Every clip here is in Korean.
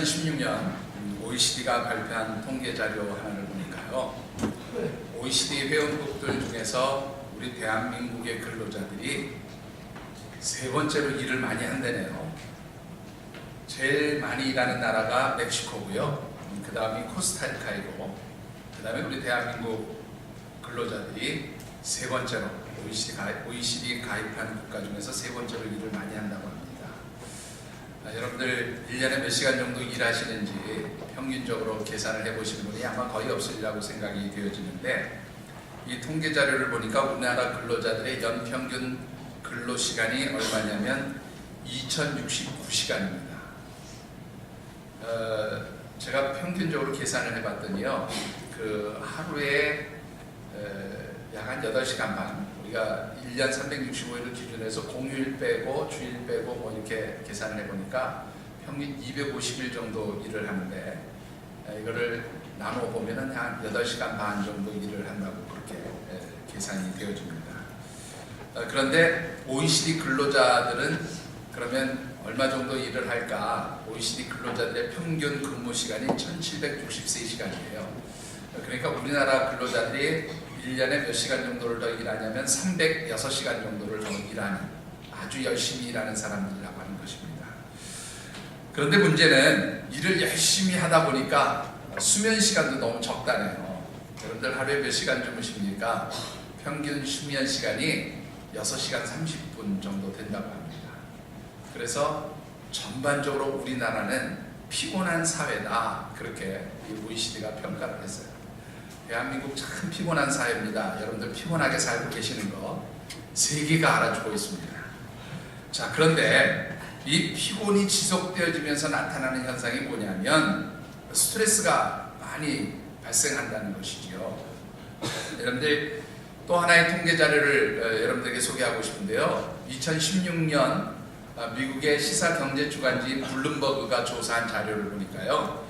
2016년 OECD가 발표한 통계 자료 하나를 보니까요. OECD 회원국들 중에서 우리 대한민국의 근로자들이 세 번째로 일을 많이 한다네요. 제일 많이 일하는 나라가 멕시코고요. 그 다음이 코스타리카이고, 그 다음에 우리 대한민국 근로자들이 세 번째로 OECD 가입한 국가 중에서 세 번째로 일을 많이 한다고 합니다. 여러분들 1년에 몇 시간 정도 일하시는지 평균적으로 계산을 해보시는 분이 아마 거의 없으리라고 생각이 되어지는데, 이 통계 자료를 보니까 우리나라 근로자들의 연평균 근로시간이 얼마냐면 2069시간입니다. 제가 평균적으로 계산을 해봤더니요, 그 하루에 약 한 8시간 반, 우리가 1년 365일을 기준으로 해서 공휴일 빼고 주일 빼고 뭐 이렇게 계산을 해보니까 평균 250일 정도 일을 하는데, 이거를 나눠 보면은 한 8시간 반 정도 일을 한다고 그렇게 계산이 되어집니다. 그런데 OECD 근로자들은 그러면 얼마 정도 일을 할까? OECD 근로자들의 평균 근무 시간이 1763시간이에요. 그러니까 우리나라 근로자들이 1년에 몇 시간 정도를 더 일하냐면 306시간 정도를 더 일하는, 아주 열심히 일하는 사람들이라고 하는 것입니다. 그런데 문제는 일을 열심히 하다 보니까 수면 시간도 너무 적다네요. 여러분들 하루에 몇 시간 주무십니까? 평균 수면 시간이 6시간 30분 정도 된다고 합니다. 그래서 전반적으로 우리나라는 피곤한 사회다, 그렇게 OECD가 평가를 했어요. 대한민국 참 피곤한 사회입니다. 여러분들 피곤하게 살고 계시는 거 세계가 알아주고 있습니다. 자, 그런데 이 피곤이 지속되어지면서 나타나는 현상이 뭐냐면 스트레스가 많이 발생한다는 것이지요. 여러분들 또 하나의 통계 자료를 여러분들에게 소개하고 싶은데요. 2016년 미국의 시사 경제 주간지 블룸버그가 조사한 자료를 보니까요.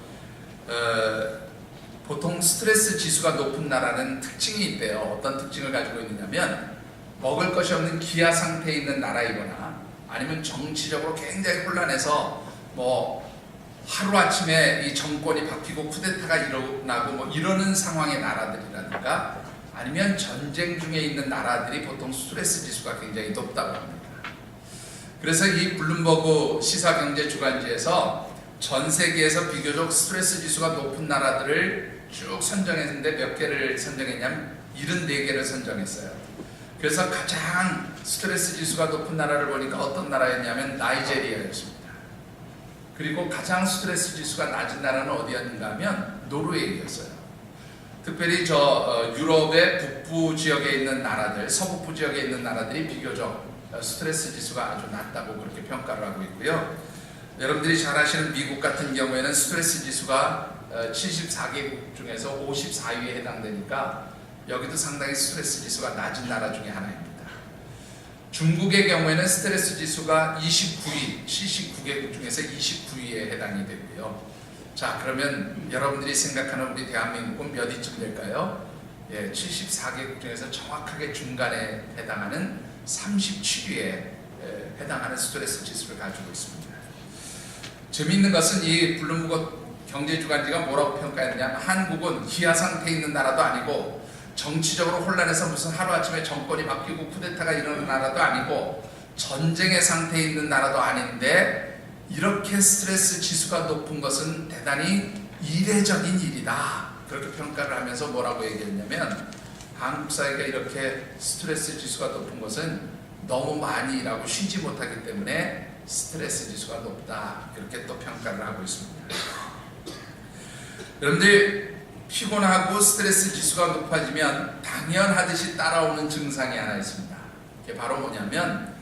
보통 스트레스 지수가 높은 나라는 특징이 있대요. 어떤 특징을 가지고 있느냐면, 먹을 것이 없는 기아 상태에 있는 나라이거나, 아니면 정치적으로 굉장히 혼란해서 뭐 하루아침에 이 정권이 바뀌고 쿠데타가 일어나고 뭐 이러는 상황의 나라들이라든가, 아니면 전쟁 중에 있는 나라들이 보통 스트레스 지수가 굉장히 높다고 합니다. 그래서 이 블룸버그 시사 경제 주간지에서 전 세계에서 비교적 스트레스 지수가 높은 나라들을 쭉 선정했는데, 몇 개를 선정했냐면 74개를 선정했어요. 그래서 가장 스트레스 지수가 높은 나라를 보니까 어떤 나라였냐면 나이제리아였습니다. 그리고 가장 스트레스 지수가 낮은 나라는 어디였는가 하면 노르웨이였어요. 특별히 유럽의 북부 지역에 있는 나라들, 서북부 지역에 있는 나라들이 비교적 스트레스 지수가 아주 낮다고 그렇게 평가를 하고 있고요. 여러분들이 잘 아시는 미국 같은 경우에는 스트레스 지수가 74개국 중에서 54위에 해당되니까 여기도 상당히 스트레스 지수가 낮은 나라 중에 하나입니다. 중국의 경우에는 스트레스 지수가 29위, 79개국 중에서 29위에 해당이 되고요. 자, 그러면 여러분들이 생각하는 우리 대한민국은 몇 위쯤 될까요? 74개국 중에서 정확하게 중간에 해당하는 37위에 해당하는 스트레스 지수를 가지고 있습니다. 재미있는 것은 이 블룸버그 경제주간지가 뭐라고 평가했냐면, 한국은 기아 상태에 있는 나라도 아니고, 정치적으로 혼란해서 무슨 하루아침에 정권이 바뀌고 쿠데타가 일어나는 나라도 아니고, 전쟁의 상태에 있는 나라도 아닌데, 이렇게 스트레스 지수가 높은 것은 대단히 이례적인 일이다, 그렇게 평가를 하면서 뭐라고 얘기했냐면, 한국 사회가 이렇게 스트레스 지수가 높은 것은 너무 많이 일하고 쉬지 못하기 때문에 스트레스 지수가 높다, 그렇게 또 평가를 하고 있습니다. 여러분들, 피곤하고 스트레스 지수가 높아지면 당연하듯이 따라오는 증상이 하나 있습니다. 그게 바로 뭐냐면,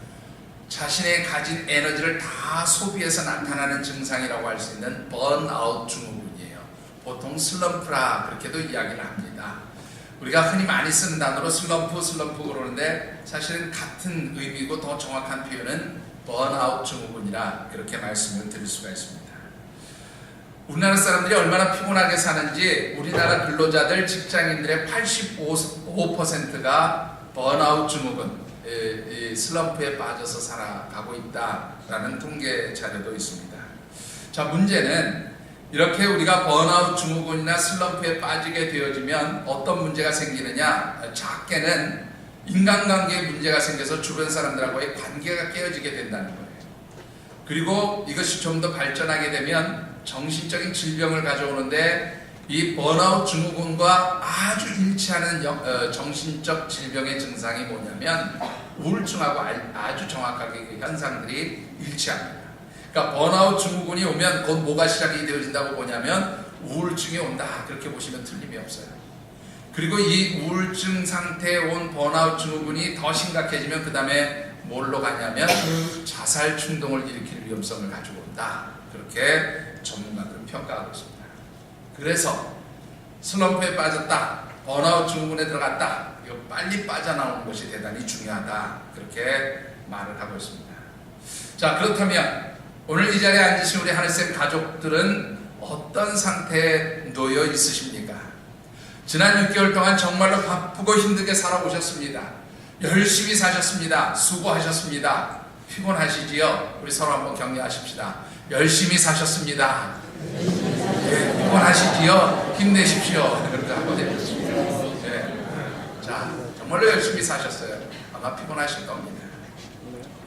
자신의 가진 에너지를 다 소비해서 나타나는 증상이라고 할 수 있는 번아웃 증후군이에요. 보통 슬럼프라 그렇게도 이야기를 합니다. 우리가 흔히 많이 쓰는 단어로 슬럼프 그러는데, 사실은 같은 의미고 더 정확한 표현은 번아웃 증후군이라 그렇게 말씀을 드릴 수가 있습니다. 우리나라 사람들이 얼마나 피곤하게 사는지, 우리나라 근로자들, 직장인들의 85%가 번아웃 증후군, 슬럼프에 빠져서 살아가고 있다라는 통계 자료도 있습니다. 자, 문제는 이렇게 우리가 번아웃 증후군이나 슬럼프에 빠지게 되어지면 어떤 문제가 생기느냐? 작게는 인간관계에 문제가 생겨서 주변 사람들하고의 관계가 깨어지게 된다는 거예요. 그리고 이것이 좀 더 발전하게 되면 정신적인 질병을 가져오는데, 이 번아웃 증후군과 아주 일치하는 정신적 질병의 증상이 뭐냐면 우울증하고 아주 정확하게 그 현상들이 일치합니다. 그러니까 번아웃 증후군이 오면 곧 뭐가 시작이 되어진다고 보냐면 우울증이 온다, 그렇게 보시면 틀림이 없어요. 그리고 이 우울증 상태에 온 번아웃 증후군이 더 심각해지면 그 다음에 뭘로 가냐면 자살 충동을 일으킬 위험성을 가지고 온다, 그렇게 전문가들은 평가하고 있습니다. 그래서 슬럼프에 빠졌다, 번아웃 증후군에 들어갔다, 이거 빨리 빠져나오는 것이 대단히 중요하다, 그렇게 말을 하고 있습니다. 자, 그렇다면 오늘 이 자리에 앉으신 우리 하늘쌤 가족들은 어떤 상태에 놓여 있으십니까? 지난 6개월 동안 정말로 바쁘고 힘들게 살아오셨습니다. 열심히 사셨습니다. 수고하셨습니다. 피곤하시지요? 우리 서로 한번 격려하십시다. 열심히 사셨습니다. 네, 피곤하시지요? 힘내십시오. 그렇게 한번 해보십시오. 네. 자, 정말로 열심히 사셨어요. 아마 피곤하실 겁니다.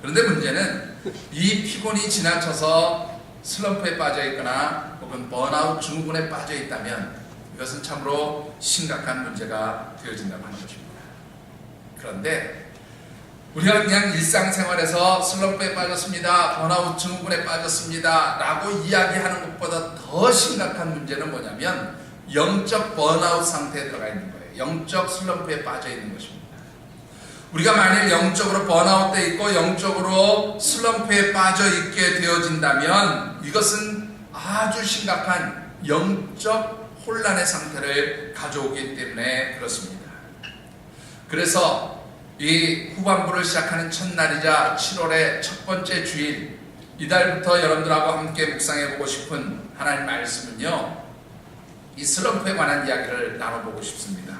그런데 문제는 이 피곤이 지나쳐서 슬럼프에 빠져 있거나 혹은 번아웃 증후군에 빠져 있다면 이것은 참으로 심각한 문제가 되어진다고 하는 것입니다. 그런데 우리가 그냥 일상생활에서 슬럼프에 빠졌습니다, 번아웃 증후군에 빠졌습니다 라고 이야기하는 것보다 더 심각한 문제는 뭐냐면 영적 번아웃 상태에 들어가 있는 거예요. 영적 슬럼프에 빠져 있는 것입니다. 우리가 만일 영적으로 번아웃돼 있고 영적으로 슬럼프에 빠져 있게 되어진다면 이것은 아주 심각한 영적 혼란의 상태를 가져오기 때문에 그렇습니다. 그래서 이 후반부를 시작하는 첫날이자 7월의 첫 번째 주일, 이달부터 여러분들하고 함께 묵상해보고 싶은 하나님 말씀은요, 이 슬럼프에 관한 이야기를 나눠보고 싶습니다.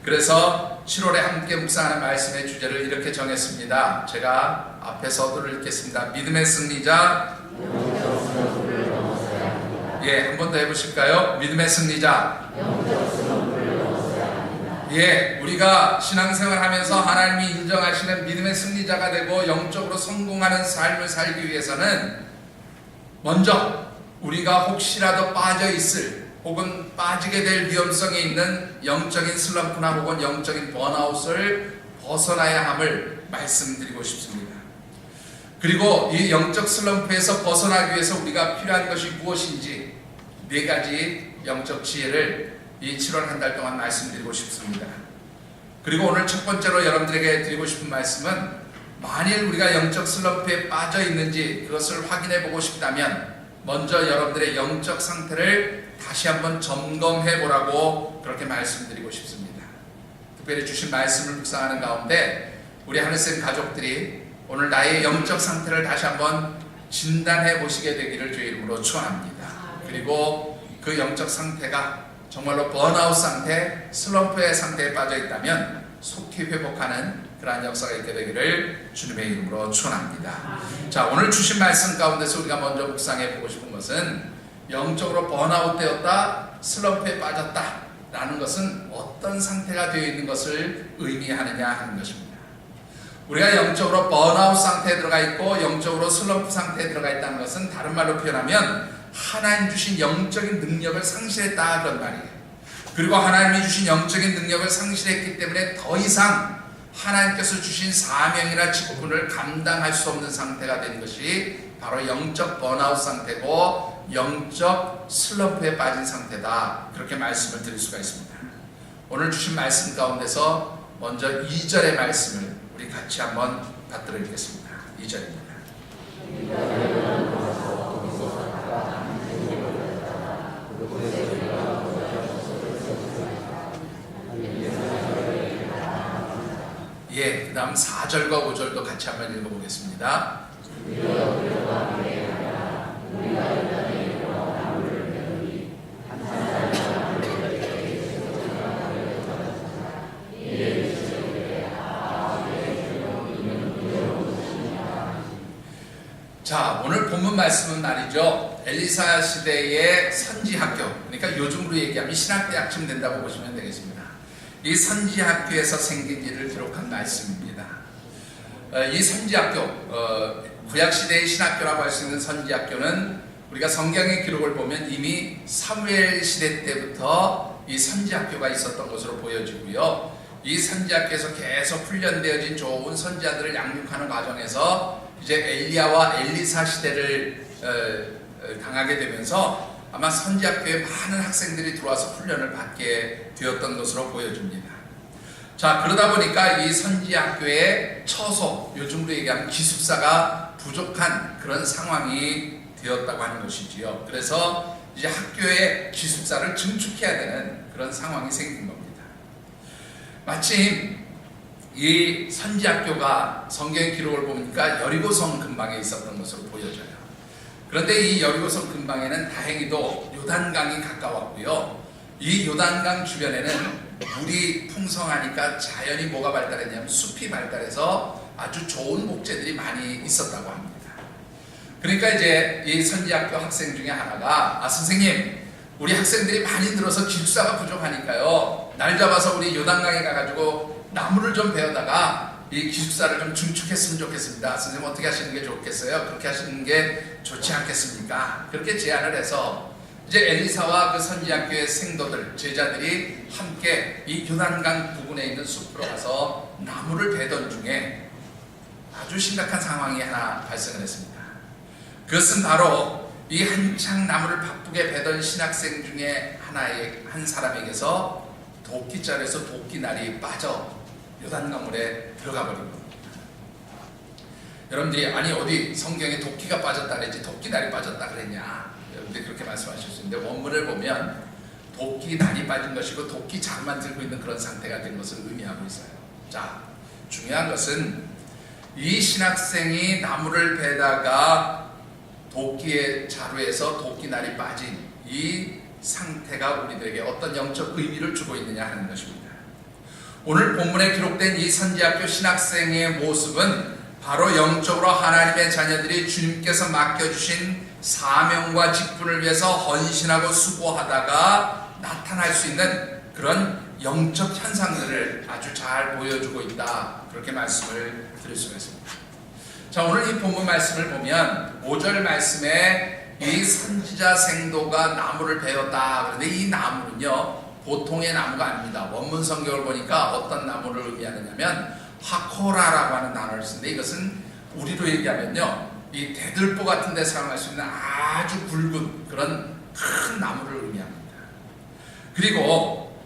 그래서 7월에 함께 묵상하는 말씀의 주제를 이렇게 정했습니다. 제가 앞에서 서두를 읽겠습니다. 믿음의 승리자, 예, 한 번 더 해보실까요? 믿음의 승리자. 예, 우리가 신앙생활 하면서 하나님이 인정하시는 믿음의 승리자가 되고 영적으로 성공하는 삶을 살기 위해서는 먼저 우리가 혹시라도 빠져 있을 혹은 빠지게 될 위험성이 있는 영적인 슬럼프나 혹은 영적인 번아웃을 벗어나야 함을 말씀드리고 싶습니다. 그리고 이 영적 슬럼프에서 벗어나기 위해서 우리가 필요한 것이 무엇인지 4가지 영적 지혜를 이 7월 한 달 동안 말씀드리고 싶습니다. 그리고 오늘 첫 번째로 여러분들에게 드리고 싶은 말씀은, 만일 우리가 영적 슬럼프에 빠져 있는지 그것을 확인해 보고 싶다면 먼저 여러분들의 영적 상태를 다시 한번 점검해 보라고 그렇게 말씀드리고 싶습니다. 특별히 주신 말씀을 묵상하는 가운데 우리 하늘쌤 가족들이 오늘 나의 영적 상태를 다시 한번 진단해 보시게 되기를 주의 이름으로 축원합니다. 그리고 그 영적 상태가 정말로 번아웃 상태, 슬럼프의 상태에 빠져 있다면 속히 회복하는 그러한 역사가 있게 되기를 주님의 이름으로 축원합니다. 자, 오늘 주신 말씀 가운데서 우리가 먼저 묵상해 보고 싶은 것은 영적으로 번아웃 되었다, 슬럼프에 빠졌다 라는 것은 어떤 상태가 되어 있는 것을 의미하느냐 하는 것입니다. 우리가 영적으로 번아웃 상태에 들어가 있고 영적으로 슬럼프 상태에 들어가 있다는 것은 다른 말로 표현하면 하나님 주신 영적인 능력을 상실했다, 그런 말이에요. 그리고 하나님이 주신 영적인 능력을 상실했기 때문에 더 이상 하나님께서 주신 사명이나 직분을 감당할 수 없는 상태가 된 것이 바로 영적 번아웃 상태고 영적 슬럼프에 빠진 상태다, 그렇게 말씀을 드릴 수가 있습니다. 오늘 주신 말씀 가운데서 먼저 2절의 말씀을 우리 같이 한번 받들어 읽겠습니다. 2절입니다. 예, 그 다음 4절과 5절도 같이 한번 읽어보겠습니다. 자, 오늘 본문 말씀은 말이죠, 엘리사 시대의 선지학교, 그러니까 요즘으로 얘기하면 신학대학쯤 된다고 보시면 되겠습니다. 이 선지학교에서 생긴 일을 기록한 말씀입니다. 이 선지학교, 구약시대의 신학교라고 할 수 있는 선지학교는 우리가 성경의 기록을 보면 이미 사무엘 시대 때부터 이 선지학교가 있었던 것으로 보여지고요. 이 선지학교에서 계속 훈련되어진 좋은 선지자들을 양육하는 과정에서 이제 엘리야와 엘리사 시대를 당하게 되면서 아마 선지학교에 많은 학생들이 들어와서 훈련을 받게 되었던 것으로 보여집니다. 자, 그러다 보니까 이 선지학교의 처소, 요즘으로 얘기하면 기숙사가 부족한 그런 상황이 되었다고 하는 것이지요. 그래서 이제 학교에 기숙사를 증축해야 되는 그런 상황이 생긴 겁니다. 마침 이 선지학교가 성경 기록을 보니까 여리고성 근방에 있었던 것으로 보여져요. 그런데 이 여리고성 근방에는 다행히도 요단강이 가까웠고요. 이 요단강 주변에는 물이 풍성하니까 자연이 뭐가 발달했냐면 숲이 발달해서 아주 좋은 목재들이 많이 있었다고 합니다. 그러니까 이제 이 선지학교 학생 중에 하나가 선생님, 우리 학생들이 많이 늘어서 기숙사가 부족하니까요, 날 잡아서 우리 요단강에 가가지고 나무를 좀 베어다가 이 기숙사를 좀 증축했으면 좋겠습니다. 선생님 어떻게 하시는 게 좋겠어요? 그렇게 하시는 게 좋지 않겠습니까? 그렇게 제안을 해서 이제 엘리사와 그 선지학교의 생도들, 제자들이 함께 이 요단강 부근에 있는 숲으로 가서 나무를 베던 중에 아주 심각한 상황이 하나 발생을 했습니다. 그것은 바로 이 한창 나무를 바쁘게 베던 신학생 중에 한 사람에게서 도끼자루에서 도끼날이 빠져 요단강물에 들어가 버린 겁니다. 여러분들이 아니 어디 성경에 도끼가 빠졌다 그랬지 도끼날이 빠졌다 그랬냐, 여러분들이 그렇게 말씀하실 수 있는데 원문을 보면 도끼날이 빠진 것이고 도끼자루만 들고 있는 그런 상태가 된 것을 의미하고 있어요. 자, 중요한 것은 이 신학생이 나무를 베다가 도끼의 자루에서 도끼날이 빠진 이 상태가 우리들에게 어떤 영적 의미를 주고 있느냐 하는 것입니다. 오늘 본문에 기록된 이 선지학교 신학생의 모습은 바로 영적으로 하나님의 자녀들이 주님께서 맡겨주신 사명과 직분을 위해서 헌신하고 수고하다가 나타날 수 있는 그런 영적 현상들을 아주 잘 보여주고 있다, 그렇게 말씀을 드릴 수가 있습니다. 자, 오늘 이 본문 말씀을 보면 5절 말씀에 이 선지자 생도가 나무를 베었다. 그런데 이 나무는요 보통의 나무가 아닙니다. 원문 성경을 보니까 어떤 나무를 의미하느냐면 하코라라고 하는 단어를 쓰는데, 이것은 우리로 얘기하면요 이 대들보 같은 데 사용할 수 있는 아주 굵은 그런 큰 나무를 의미합니다. 그리고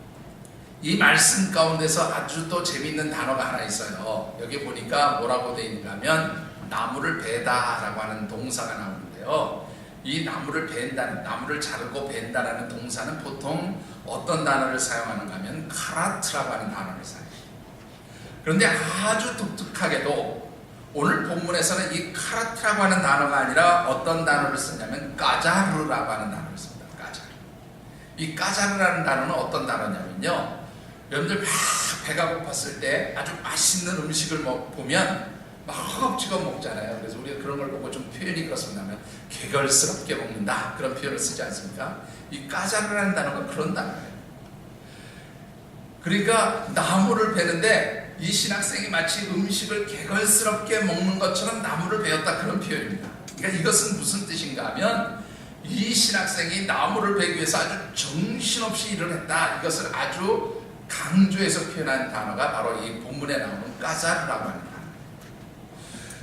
이 말씀 가운데서 아주 또 재미있는 단어가 하나 있어요. 여기 보니까 뭐라고 되어 있는가 하면 나무를 베다 라고 하는 동사가 나오는데요, 이 나무를 벤다는, 나무를 자르고 벤다라는 동사는 보통 어떤 단어를 사용하는가 하면 카라트라고 하는 단어를 사용해요. 그런데 아주 독특하게도 오늘 본문에서는 이 카라트라고 하는 단어가 아니라 어떤 단어를 쓰냐면 까자르라고 하는 단어를 씁니다. 까자르. 이 까자르라는 단어는 어떤 단어냐면요, 여러분들 막 배가 고팠을 때 아주 맛있는 음식을 보면 막 허겁지겁 먹잖아요. 그래서 우리가 그런 걸 보고 좀 표현이 그렇습니다. 개걸스럽게 먹는다, 그런 표현을 쓰지 않습니까? 이 까자르라는 단어가 그런 단어예요. 그러니까 나무를 베는데 이 신학생이 마치 음식을 개걸스럽게 먹는 것처럼 나무를 베었다, 그런 표현입니다. 그러니까 이것은 무슨 뜻인가 하면 이 신학생이 나무를 베기 위해서 아주 정신없이 일을 했다, 이것을 아주 강조해서 표현한 단어가 바로 이 본문에 나오는 까자르라고 합니다.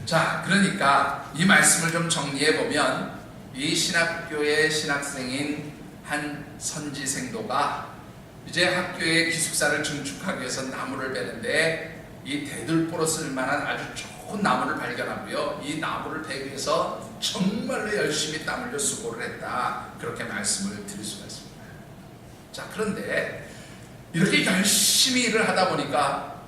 자, 그러니까 이 말씀을 좀 정리해보면 이 신학교의 신학생인 한 선지생도가 이제 학교의 기숙사를 증축하기 위해서 나무를 베는데 이 대들보로 쓸만한 아주 좋은 나무를 발견하고요, 이 나무를 베기 위해서 정말로 열심히 땀 흘려 수고를 했다, 그렇게 말씀을 드릴 수가 있습니다. 자, 그런데 이렇게 열심히 일을 하다 보니까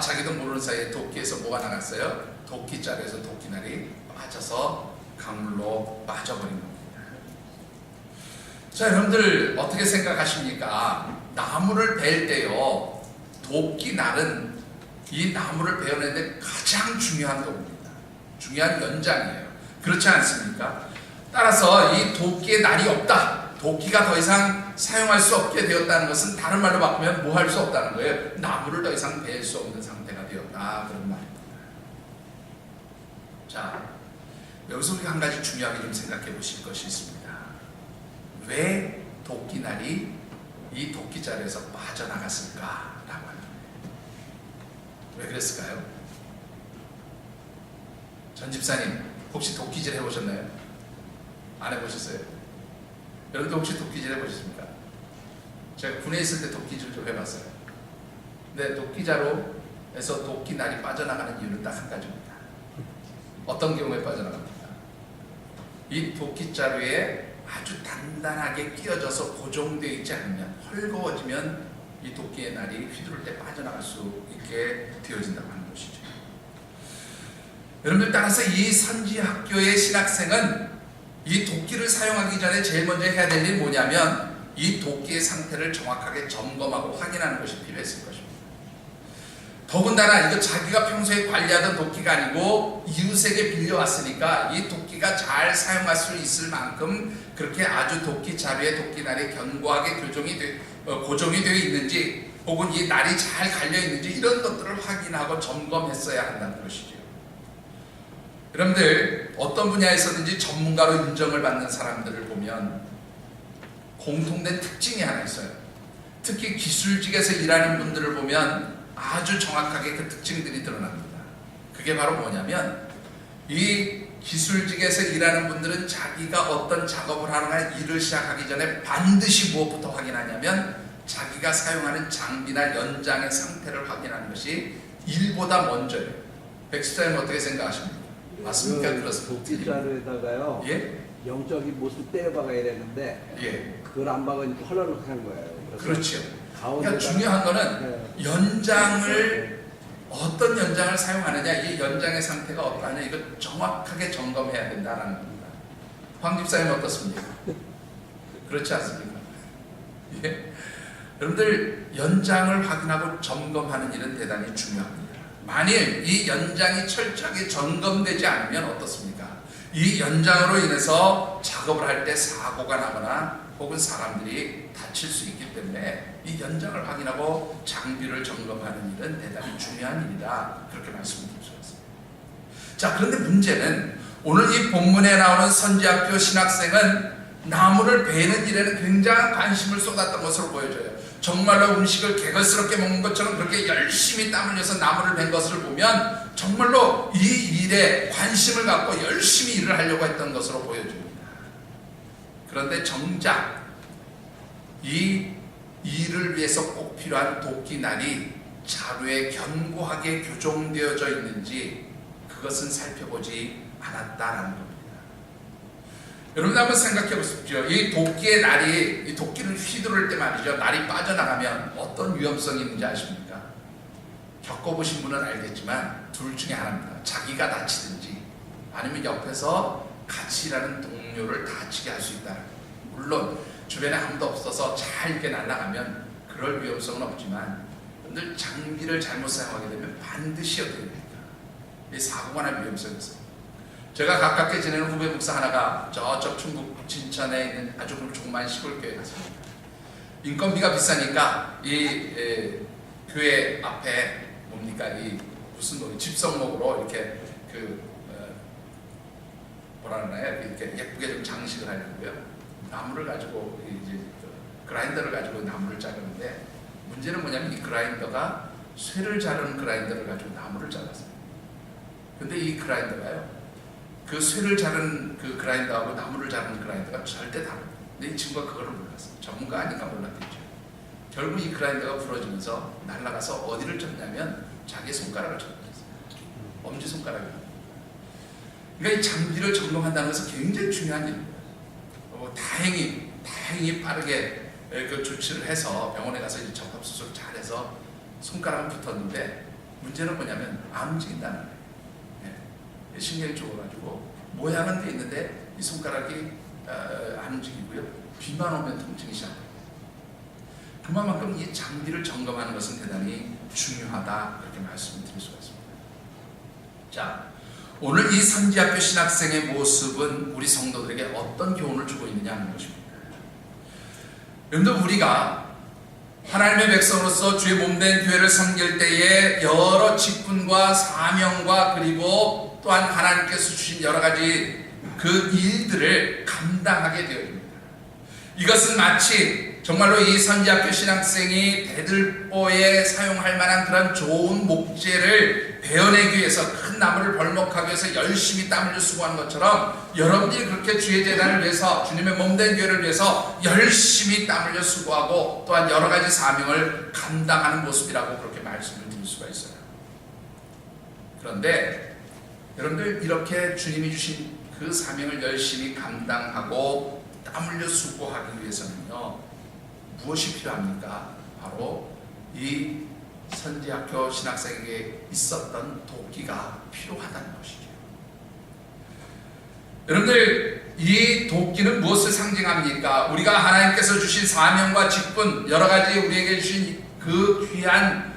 자기도 모르는 사이에 도끼에서 뭐가 나갔어요? 도끼자루에서 도끼날이 빠져서 강물로 빠져버린 겁니다. 자, 여러분들 어떻게 생각하십니까? 나무를 벨 때요, 도끼날은 이 나무를 베어내는데 가장 중요한 도구입니다. 중요한 연장이에요. 그렇지 않습니까? 따라서 이 도끼의 날이 없다. 도끼가 더 이상 사용할 수 없게 되었다는 것은 다른 말로 바꾸면 뭐 할 수 없다는 거예요. 나무를 더 이상 벨 수 없는 상태가 되었다. 그런 말입니다. 자, 여기서 우리가 한 가지 중요하게 좀 생각해 보실 것이 있습니다. 왜 도끼날이 이 도끼자루에서 빠져나갔을까라고 합니다. 왜 그랬을까요? 전 집사님 혹시 도끼질 해보셨나요? 안 해보셨어요? 여러분도 혹시 도끼질 해보셨습니까? 제가 군에 있을 때 도끼질 좀 해봤어요. 근데 도끼자루에서 도끼날이 빠져나가는 이유는 딱 한 가지입니다. 어떤 경우에 빠져나갑니까? 이 도끼자루에 아주 단단하게 끼어져서 고정되어 있지 않으면, 헐거워지면 이 도끼의 날이 휘두를 때 빠져나갈 수 있게 되어진다고 하는 것이죠. 여러분들, 따라서 이 선지학교의 신학생은 이 도끼를 사용하기 전에 제일 먼저 해야 될 일이 뭐냐면 이 도끼의 상태를 정확하게 점검하고 확인하는 것이 필요했을 것입니다. 더군다나 이거 자기가 평소에 관리하던 도끼가 아니고 이웃에게 빌려왔으니까 이 도끼가 잘 사용할 수 있을 만큼 그렇게 아주 도끼 자루에 도끼날이 견고하게 고정이 되어 있는지, 혹은 이 날이 잘 갈려 있는지, 이런 것들을 확인하고 점검했어야 한다는 것이죠. 여러분들, 어떤 분야에서든지 전문가로 인정을 받는 사람들을 보면 공통된 특징이 하나 있어요. 특히 기술직에서 일하는 분들을 보면 아주 정확하게 그 특징들이 드러납니다. 그게 바로 뭐냐면, 이 기술직에서 일하는 분들은 자기가 어떤 작업을 하거나 일을 시작하기 전에 반드시 무엇부터 확인하냐면 자기가 사용하는 장비나 연장의 상태를 확인하는 것이 일보다 먼저예요. 백수장님 어떻게 생각하십니까? 맞습니까? 그렇습니다. 도끼자루에다가요. 예? 영적인 못을 때려박아야 되는데 예. 그걸 안 박으니까 헐렁한 거예요. 그렇죠. 그러니까 가운데다가- 중요한 거는 네. 연장을 어떤 연장을 사용하느냐, 이 연장의 상태가 어떠하냐, 이거 정확하게 점검해야 된다는 겁니다. 황 집사님 어떻습니까? 그렇지 않습니까? 예? 여러분들, 연장을 확인하고 점검하는 일은 대단히 중요합니다. 만일 이 연장이 철저하게 점검되지 않으면 어떻습니까? 이 연장으로 인해서 작업을 할 때 사고가 나거나 혹은 사람들이 다칠 수 있기 때문에 이 연장을 확인하고 장비를 점검하는 일은 대단히 중요한 일이다, 그렇게 말씀드릴 수 있습니다. 자, 그런데 문제는 오늘 이 본문에 나오는 선지학교 신학생은 나무를 베는 일에는 굉장한 관심을 쏟았던 것으로 보여져요. 정말로 음식을 개걸스럽게 먹는 것처럼 그렇게 열심히 땀 흘려서 나무를 벤 것을 보면 정말로 이 일에 관심을 갖고 열심히 일을 하려고 했던 것으로 보여집니다. 그런데 정작 이 일을 위해서 꼭 필요한 도끼날이 자루에 견고하게 교정되어져 있는지 그것은 살펴보지 않았다라는 겁니다. 여러분 한번 생각해 보십시오. 이 도끼의 날이, 이 도끼를 휘두를 때 말이죠, 날이 빠져나가면 어떤 위험성이 있는지 아십니까? 겪어보신 분은 알겠지만 둘 중에 하나입니다. 자기가 다치든지 아니면 옆에서 같이 일하는 동료를 다치게 할 수 있다. 물론 주변에 아무도 없어서 잘 이렇게 날아가면 그럴 위험성은 없지만, 여러분들 장비를 잘못 사용하게 되면 반드시 어떻게 됩니까? 이 사고가 날 위험성이 있어요. 제가 가깝게 지내는 후배 목사 하나가 저쪽 충북 진천에 있는 아주 조그만 시골 교회에 갔습니다. 인건비가 비싸니까 이 교회 앞에 뭡니까, 이 무슨 집성목으로 이렇게 뭐라 그러나요? 이렇게 예쁘게 좀 장식을 하려고요. 나무를 가지고 이제 그라인더를 가지고 나무를 자르는데, 문제는 뭐냐면 이 그라인더가 쇠를 자르는 그라인더를 가지고 나무를 잘랐어요. 근데 이 그라인더가요, 그 쇠를 자르는 그 그라인더하고 나무를 자르는 그라인더가 절대 다릅니다. 근데 이 친구가 그거를 몰랐어요. 전문가 아니까 몰랐겠죠. 결국 이 그라인더가 부러지면서 날아가서 어디를 쳤냐면 자기 손가락을 쳤어요. 엄지손가락을. 그러니까 이 장비를 점검한다는 것은 굉장히 중요한 일입니다. 다행히 빠르게 그 조치를 해서 병원에 가서 이제 적합수술 잘해서 손가락은 붙었는데, 문제는 뭐냐면 안 움직인다는 거예요. 신경이 죽어가지고 모양은 돼 있는데 이 손가락이 안 움직이고요. 비만 오면 통증이 시작해요. 그만큼 이 장비를 점검하는 것은 대단히 중요하다, 그렇게 말씀드릴 수가 있습니다. 자, 오늘 이 선지학교 신학생의 모습은 우리 성도들에게 어떤 교훈을 주고 있느냐 하는 것입니다. 여러분들, 우리가 하나님의 백성으로서 주의 몸된 교회를 섬길 때에 여러 직분과 사명과 그리고 또한 하나님께서 주신 여러 가지 그 일들을 감당하게 되어집니다. 이것은 마치 정말로 이 선지학교 신학생이 대들보에 사용할 만한 그런 좋은 목재를 베어내기 위해서, 큰 나무를 벌목하기 위해서 열심히 땀 흘려 수고하는 것처럼 여러분들이 그렇게 주의 제단을 위해서, 주님의 몸된 교회를 위해서 열심히 땀 흘려 수고하고 또한 여러 가지 사명을 감당하는 모습이라고 그렇게 말씀을 드릴 수가 있어요. 그런데 여러분들, 이렇게 주님이 주신 그 사명을 열심히 감당하고 땀 흘려 수고하기 위해서는요, 무엇이 필요합니까? 바로 이 선지학교 신학생에게 있었던 도끼가 필요하다는 것이죠. 여러분들, 이 도끼는 무엇을 상징합니까? 우리가 하나님께서 주신 사명과 직분, 여러 가지 우리에게 주신 그 귀한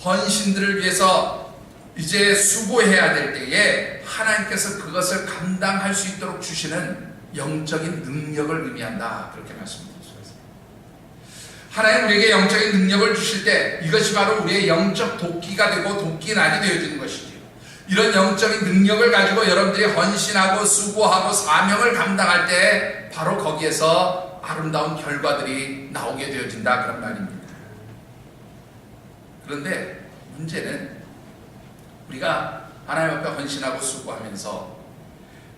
헌신들을 위해서 이제 수고해야 될 때에 하나님께서 그것을 감당할 수 있도록 주시는 영적인 능력을 의미한다, 그렇게 말씀드립니다. 하나님 우리에게 영적인 능력을 주실 때 이것이 바로 우리의 영적 도끼가 되고 도끼날이 되어지는 것이죠. 이런 영적인 능력을 가지고 여러분들이 헌신하고 수고하고 사명을 감당할 때 바로 거기에서 아름다운 결과들이 나오게 되어진다, 그런 말입니다. 그런데 문제는 우리가 하나님 앞에 헌신하고 수고하면서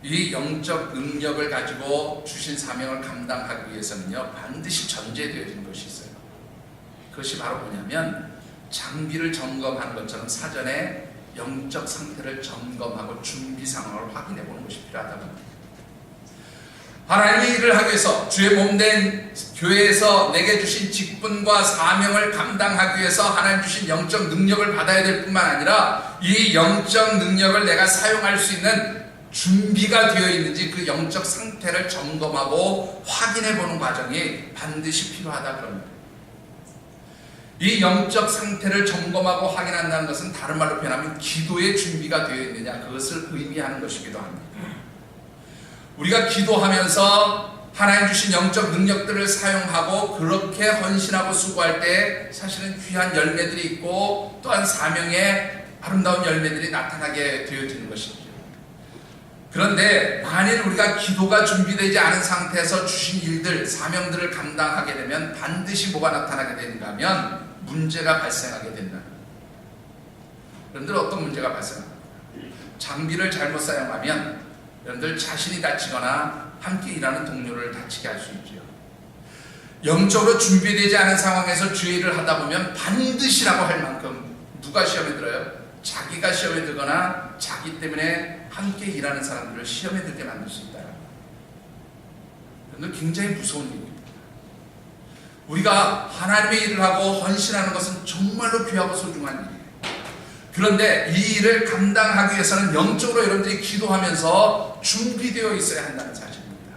이 영적 능력을 가지고 주신 사명을 감당하기 위해서는요, 반드시 전제되어진 것이 있어요. 그것이 바로 뭐냐면, 장비를 점검하는 것처럼 사전에 영적 상태를 점검하고 준비 상황을 확인해 보는 것이 필요하다고 합니다. 하나님의 일을 하기 위해서, 주의 몸된 교회에서 내게 주신 직분과 사명을 감당하기 위해서 하나님 주신 영적 능력을 받아야 될 뿐만 아니라 이 영적 능력을 내가 사용할 수 있는 준비가 되어 있는지 그 영적 상태를 점검하고 확인해 보는 과정이 반드시 필요하다, 그럽니다. 이 영적 상태를 점검하고 확인한다는 것은 다른 말로 표현하면 기도의 준비가 되어 있느냐, 그것을 의미하는 것이기도 합니다. 우리가 기도하면서 하나님 주신 영적 능력들을 사용하고 그렇게 헌신하고 수고할 때 사실은 귀한 열매들이 있고 또한 사명의 아름다운 열매들이 나타나게 되어지는 것이죠. 그런데 만일 우리가 기도가 준비되지 않은 상태에서 주신 일들, 사명들을 감당하게 되면 반드시 뭐가 나타나게 되는가 하면 문제가 발생하게 된다. 여러분들, 어떤 문제가 발생합니까? 장비를 잘못 사용하면 여러분들 자신이 다치거나 함께 일하는 동료를 다치게 할 수 있죠. 영적으로 준비되지 않은 상황에서 주의 일을 하다 보면 반드시라고 할 만큼 누가 시험에 들어요? 자기가 시험에 들거나 자기 때문에 함께 일하는 사람들을 시험에 들게 만들 수 있다. 여러분들, 굉장히 무서운 일입니다. 우리가 하나님의 일을 하고 헌신하는 것은 정말로 귀하고 소중한 일이에요. 그런데 이 일을 감당하기 위해서는 영적으로 여러분들이 기도하면서 준비되어 있어야 한다는 사실입니다.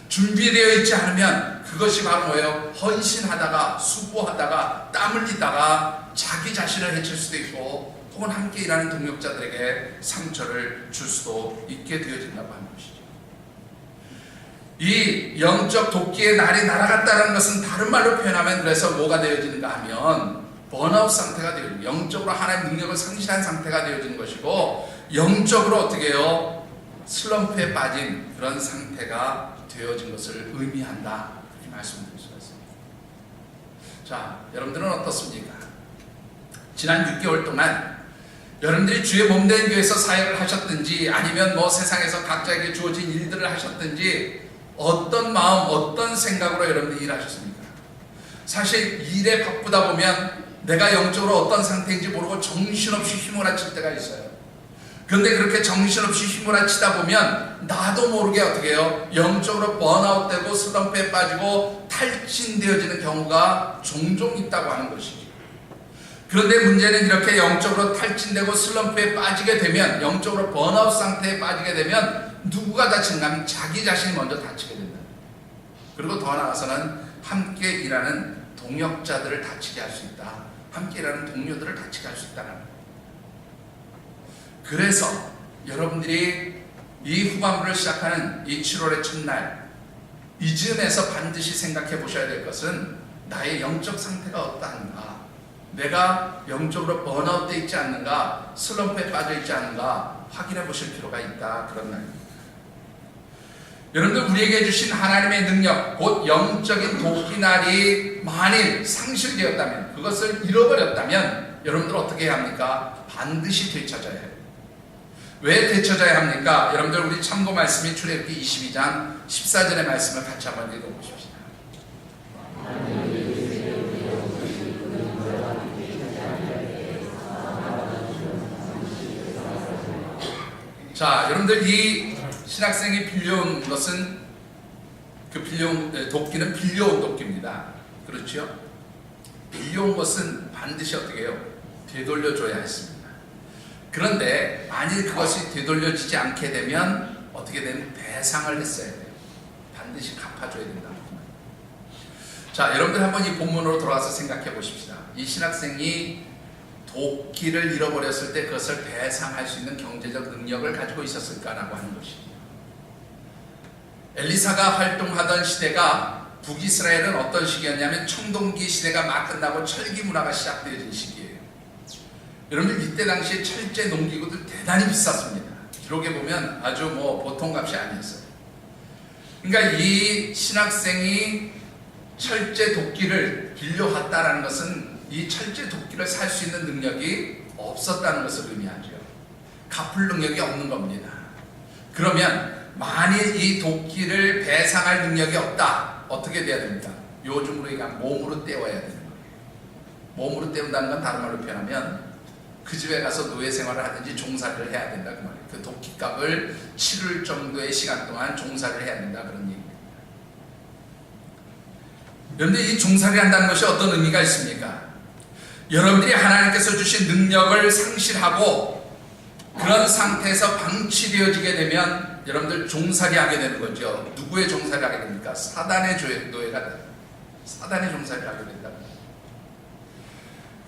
준비되어 있지 않으면 그것이 바로 뭐예요? 헌신하다가 수고하다가 땀 흘리다가 자기 자신을 해칠 수도 있고 혹은 함께 일하는 동력자들에게 상처를 줄 수도 있게 되어진다고 하는 것이죠. 이 영적 도끼의 날이 날아갔다는 것은 다른 말로 표현하면 그래서 뭐가 되어지는가 하면 번아웃 상태가 되어지고 영적으로 하나님의 능력을 상실한 상태가 되어지는 것이고 영적으로 어떻게 해요? 슬럼프에 빠진 그런 상태가 되어진 것을 의미한다, 이렇게 말씀드릴 수가 있습니다. 자, 여러분들은 어떻습니까? 지난 6개월 동안 여러분들이 주의 몸된 교회에서 사역을 하셨든지 아니면 뭐 세상에서 각자에게 주어진 일들을 하셨든지 어떤 마음, 어떤 생각으로 여러분들이 일하셨습니까? 사실 일에 바쁘다 보면 내가 영적으로 어떤 상태인지 모르고 정신없이 휘몰아칠 때가 있어요. 그런데 그렇게 정신없이 휘몰아치다 보면 나도 모르게 어떻게 해요? 영적으로 번아웃되고 슬럼프에 빠지고 탈진되어지는 경우가 종종 있다고 하는 것이죠. 그런데 문제는 이렇게 영적으로 탈진되고 슬럼프에 빠지게 되면, 영적으로 번아웃 상태에 빠지게 되면 누구가 다치는가 하면 자기 자신이 먼저 다치게 된다. 그리고 더 나아가서는 함께 일하는 동역자들을 다치게 할 수 있다. 함께 일하는 동료들을 다치게 할 수 있다는 거예요. 그래서 여러분들이 이 후반부를 시작하는 이 7월의 첫날 이즈음에서 반드시 생각해 보셔야 될 것은 나의 영적 상태가 어떠한가, 내가 영적으로 번아웃되어 있지 않는가, 슬럼프에 빠져 있지 않는가 확인해 보실 필요가 있다, 그런 날입니다. 여러분들, 우리에게 주신 하나님의 능력, 곧 영적인 도끼날이 만일 상실되었다면, 그것을 잃어버렸다면 여러분들 어떻게 해야 합니까? 반드시 되찾아야 해요. 왜 되찾아야 합니까? 여러분들, 우리 참고 말씀이 출애굽기 22장 14절의 말씀을 같이 한번 읽어보십시다. 자, 여러분들, 이 신학생이 빌려온 것은, 그 빌려온 도끼는 빌려온 도끼입니다. 그렇죠? 빌려온 것은 반드시 어떻게 해요? 되돌려줘야 했습니다. 그런데 만일 그것이 되돌려지지 않게 되면 어떻게 되면 배상을 했어야 돼요. 반드시 갚아줘야 된다. 자, 여러분들 한번 이 본문으로 돌아와서 생각해 보십시다. 이 신학생이 도끼를 잃어버렸을 때 그것을 배상할 수 있는 경제적 능력을 가지고 있었을까라고 하는 것이죠. 엘리사가 활동하던 시대가, 북이스라엘은 어떤 시기였냐면 청동기 시대가 막 끝나고 철기 문화가 시작되어진 시기예요. 여러분들, 이때 당시에 철제 농기구들 대단히 비쌌습니다. 기록에 보면 아주 보통 값이 아니었어요. 그러니까 이 신학생이 철제 도끼를 빌려왔다라는 것은 이 철제 도끼를 살 수 있는 능력이 없었다는 것을 의미하죠. 갚을 능력이 없는 겁니다. 그러면 만일 이 도끼를 배상할 능력이 없다, 어떻게 돼야 됩니까? 요즘으로 얘기하면 몸으로 떼어야 되는 거예요. 몸으로 떼운다는 건 다른 말로 표현하면 그 집에 가서 노예 생활을 하든지 종살이를 해야 된다, 그 말이에요. 그 도끼값을 치를 정도의 시간 동안 종살이를 해야 된다, 그런 얘기입니다. 그런데 이 종살이를 한다는 것이 어떤 의미가 있습니까? 여러분들이 하나님께서 주신 능력을 상실하고 그런 상태에서 방치되어지게 되면 여러분들 종살이하게 되는 거죠. 누구의 종살이하게 됩니까? 사단의 노예가 됩니다. 사단의 종살이를 하게 된다.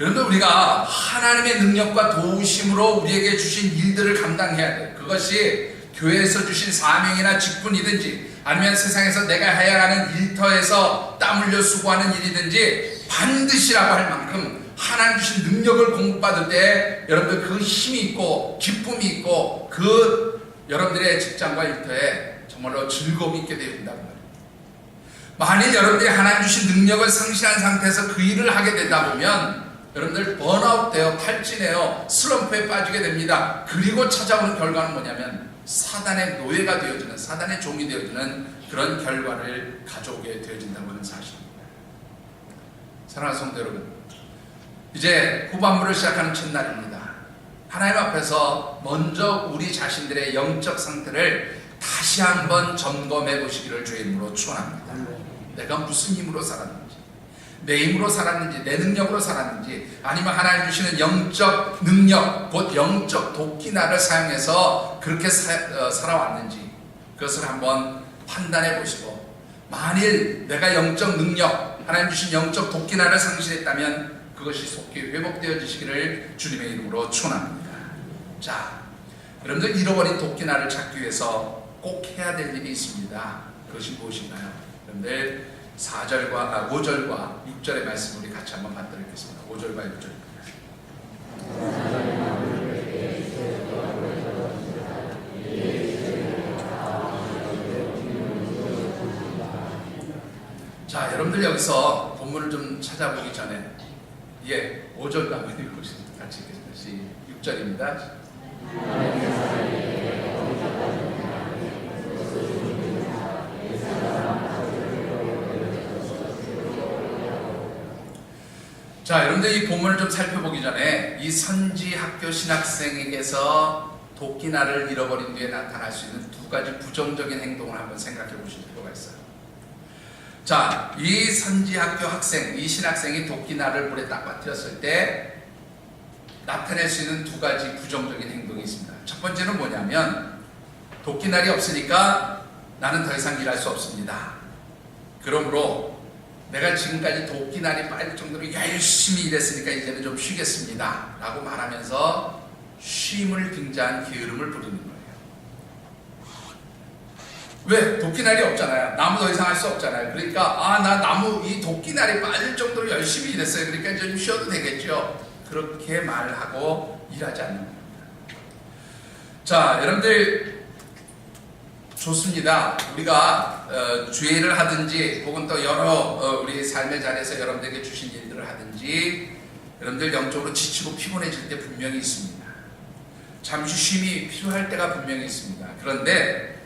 여러분들, 우리가 하나님의 능력과 도우심으로 우리에게 주신 일들을 감당해야 돼요. 그것이 교회에서 주신 사명이나 직분이든지 아니면 세상에서 내가 해야 하는 일터에서 땀 흘려 수고하는 일이든지 반드시라고 할 만큼 하나님 주신 능력을 공급받을 때 여러분들 그 힘이 있고 기쁨이 있고 그 여러분들의 직장과 일터에 정말로 즐거움이 있게 되어 있다는 거예요. 만일 여러분들이 하나님 주신 능력을 상실한 상태에서 그 일을 하게 되다 보면 여러분들 번아웃되어 탈진해요. 슬럼프에 빠지게 됩니다. 그리고 찾아오는 결과는 뭐냐면 사단의 노예가 되어지는, 사단의 종이 되어지는 그런 결과를 가져오게 되어진다고 하는 사실입니다. 사랑하는 성도 여러분, 이제 후반부를 시작하는 첫날입니다. 하나님 앞에서 먼저 우리 자신들의 영적 상태를 다시 한번 점검해 보시기를 주의 이름으로 축원합니다. 내가 무슨 힘으로 살았는지, 내 힘으로 살았는지, 내 능력으로 살았는지, 아니면 하나님 주시는 영적 능력, 곧 영적 도끼날을 사용해서 그렇게 살아왔는지 그것을 한번 판단해 보시고, 만일 내가 영적 능력, 하나님 주신 영적 도끼날을 상실했다면 그것이 속히 회복되어지시기를 주님의 이름으로 축원합니다. 자, 여러분들, 잃어버린 도끼날을 찾기 위해서 꼭 해야 될 일이 있습니다. 그것이 무엇인가요? 여러분들, 5절과 6절의 말씀을 우리 같이 한번 받도록 하겠습니다. 5절과 6절. 자, 여러분들 여기서 본문을 좀 찾아보기 전에 5절과 한번 읽어보시죠. 같이 읽겠습니다. 6절입니다. 자, 여러분들 이 본문을 좀 살펴보기 전에 이 선지학교 신학생에게서 도끼날을 잃어버린 뒤에 나타날 수 있는 두 가지 부정적인 행동을 한번 생각해 보실 필요가 있어요. 자, 이 선지학교 학생, 이 신학생이 도끼날을 물에 딱 빠뜨렸을 때 나타낼 수 있는 두 가지 부정적인 행동이 있습니다. 첫 번째는 뭐냐면, 도끼날이 없으니까 나는 더 이상 일할 수 없습니다. 그러므로 내가 지금까지 도끼날이 빠질 정도로 열심히 일했으니까 이제는 좀 쉬겠습니다 라고 말하면서 쉼을 빙자한 게으름을 부르는 거예요. 왜? 도끼날이 없잖아요. 나무 더 이상 할 수 없잖아요. 그러니까 나 나무 이 도끼날이 빠질 정도로 열심히 일했어요. 그러니까 좀 쉬어도 되겠죠. 그렇게 말하고 일하지 않는 겁니다. 자, 여러분들 좋습니다. 우리가 주의를 하든지 혹은 또 여러 우리 삶의 자리에서 여러분들에게 주신 일들을 하든지 여러분들 영적으로 지치고 피곤해질 때 분명히 있습니다. 잠시 쉼이 필요할 때가 분명히 있습니다. 그런데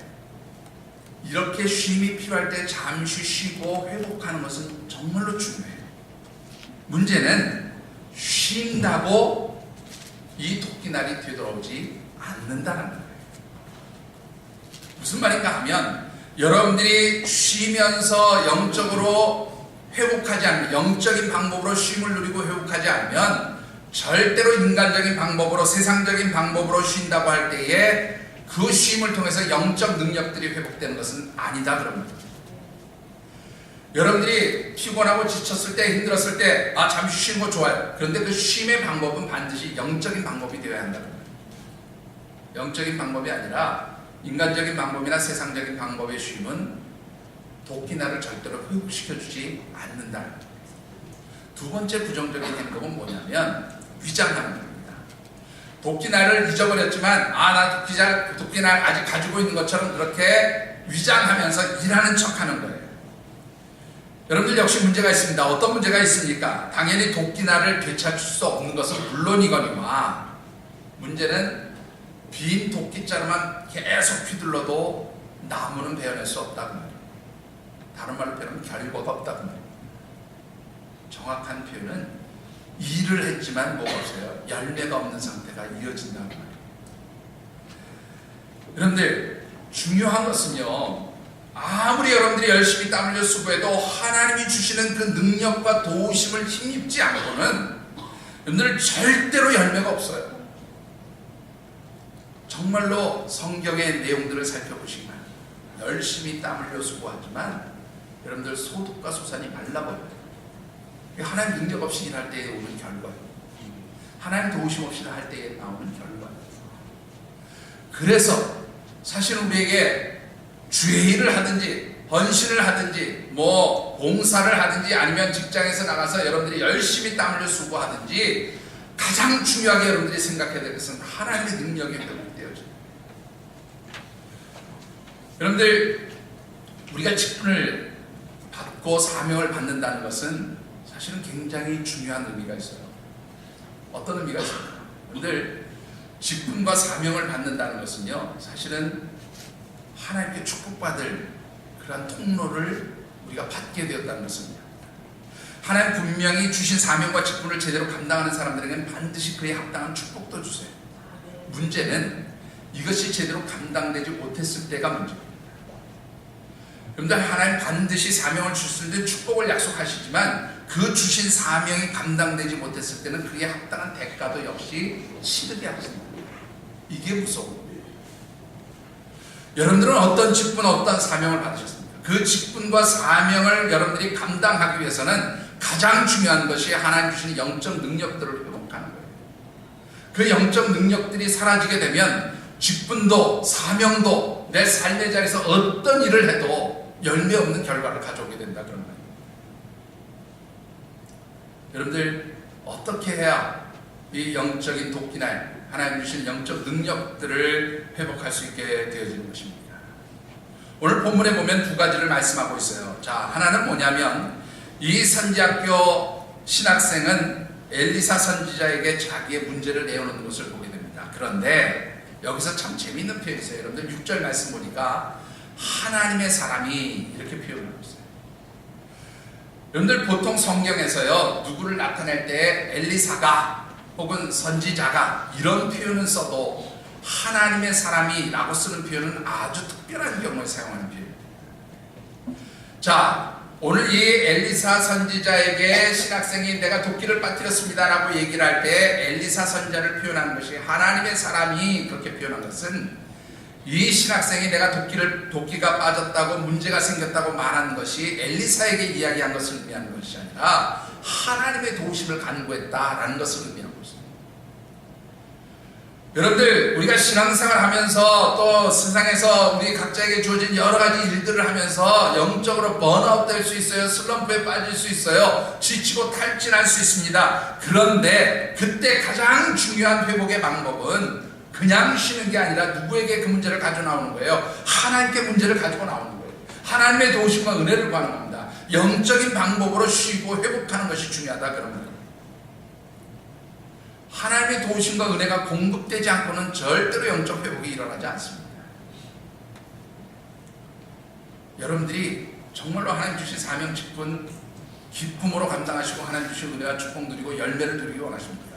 이렇게 쉼이 필요할 때 잠시 쉬고 회복하는 것은 정말로 중요해요. 문제는 쉰다고 이 도끼날이 되돌아오지 않는다는 거예요. 무슨 말인가 하면 여러분들이 쉬면서 영적으로 회복하지 않으면, 영적인 방법으로 쉼을 누리고 회복하지 않으면 절대로 인간적인 방법으로, 세상적인 방법으로 쉰다고 할 때에 그 쉼을 통해서 영적 능력들이 회복되는 것은 아니다 그럽니다. 여러분들이 피곤하고 지쳤을 때, 힘들었을 때 잠시 쉬는 거 좋아요. 그런데 그 쉼의 방법은 반드시 영적인 방법이 되어야 한다는 거예요. 영적인 방법이 아니라 인간적인 방법이나 세상적인 방법의 쉼은 도끼날을 절대로 회복시켜주지 않는다는 거예요. 두 번째 부정적인 행동은 뭐냐면 위장하는 겁니다. 도끼날을 잊어버렸지만 나 도끼날 아직 가지고 있는 것처럼 그렇게 위장하면서 일하는 척하는 거예요. 여러분들 역시 문제가 있습니다. 어떤 문제가 있습니까? 당연히 도끼날을 되찾을 수 없는 것은 물론이거니와 문제는 빈 도끼자루만 계속 휘둘러도 나무는 베어낼 수 없다고 말이에요. 다른 말로 표현하면 결과가 없다고 말이에요. 정확한 표현은 일을 했지만 뭐가 없어요? 열매가 없는 상태가 이어진다고 말이에요. 여러분들 중요한 것은요, 아무리 여러분들이 열심히 땀 흘려 수고해도 하나님이 주시는 그 능력과 도우심을 힘입지 않고는 여러분들 절대로 열매가 없어요. 정말로 성경의 내용들을 살펴보시면 열심히 땀 흘려 수고하지만 여러분들 소득과 소산이 말라버려요. 하나님 능력 없이 일할 때에 오는 결과예요. 하나님 도우심 없이 할 때에 나오는 결과예요. 그래서 사실 우리에게 주의 일을 하든지 헌신을 하든지 봉사를 하든지 아니면 직장에서 나가서 여러분들이 열심히 땀 흘려 수고하든지 가장 중요하게 여러분들이 생각해야 될 것은 하나님의 능력이 회복되어져요. 여러분들 우리가 직분을 받고 사명을 받는다는 것은 사실은 굉장히 중요한 의미가 있어요. 어떤 의미가 있습니까? 여러분들 직분과 사명을 받는다는 것은요, 사실은 하나님께 축복받을 그러한 통로를 우리가 받게 되었다는 것입니다. 하나님 분명히 주신 사명과 직분을 제대로 감당하는 사람들에게는 반드시 그에 합당한 축복도 주세요. 문제는 이것이 제대로 감당되지 못했을 때가 문제입니다. 여러분들 하나님 반드시 사명을 주실 때 축복을 약속하시지만 그 주신 사명이 감당되지 못했을 때는 그에 합당한 대가도 역시 치르게 하십니다. 이게 무서운 거예요. 여러분들은 어떤 직분, 어떤 사명을 받으셨습니까? 그 직분과 사명을 여러분들이 감당하기 위해서는 가장 중요한 것이 하나님 주신 영적 능력들을 회복하는 거예요. 그 영적 능력들이 사라지게 되면 직분도 사명도 내 삶의 자리에서 어떤 일을 해도 열매 없는 결과를 가져오게 된다 그런 거예요. 여러분들 어떻게 해야 이 영적인 도끼날, 하나님 주신 영적 능력들을 회복할 수 있게 되어지는 것입니까? 오늘 본문에 보면 두 가지를 말씀하고 있어요. 자, 하나는 뭐냐면 이 선지학교 신학생은 엘리사 선지자에게 자기의 문제를 내어놓는 것을 보게 됩니다. 그런데 여기서 참 재미있는 표현이 있어요. 여러분들 6절 말씀 보니까 하나님의 사람이 이렇게 표현하고 있어요. 여러분들 보통 성경에서요, 누구를 나타낼 때 엘리사가 혹은 선지자가 이런 표현을 써도 하나님의 사람이 라고 쓰는 표현은 아주 특별한 경우에 사용하는 표현입니다. 자, 오늘 이 엘리사 선지자에게 신학생이 내가 도끼를 빠뜨렸습니다 라고 얘기를 할 때 엘리사 선지자를 표현한 것이 하나님의 사람이 그렇게 표현한 것은 이 신학생이 내가 도끼가 빠졌다고 문제가 생겼다고 말한 것이 엘리사에게 이야기한 것을 의미하는 것이 아니라 하나님의 도우심을 간구했다라는 것을 의미하고 있습니다. 여러분들 우리가 신앙생활 하면서 또 세상에서 우리 각자에게 주어진 여러 가지 일들을 하면서 영적으로 번아웃 될 수 있어요. 슬럼프에 빠질 수 있어요. 지치고 탈진할 수 있습니다. 그런데 그때 가장 중요한 회복의 방법은 그냥 쉬는 게 아니라 누구에게 그 문제를 가져 나오는 거예요. 하나님께 문제를 가지고 나오는 거예요. 하나님의 도우심과 은혜를 구하는 겁니다. 영적인 방법으로 쉬고 회복하는 것이 중요하다 그런 거예요. 하나님의 도우심과 은혜가 공급되지 않고는 절대로 영적 회복이 일어나지 않습니다. 여러분들이 정말로 하나님 주신 사명 직분 기쁨으로 감당하시고 하나님 주신 은혜와 축복 누리고 열매를 누리기 원하십니다.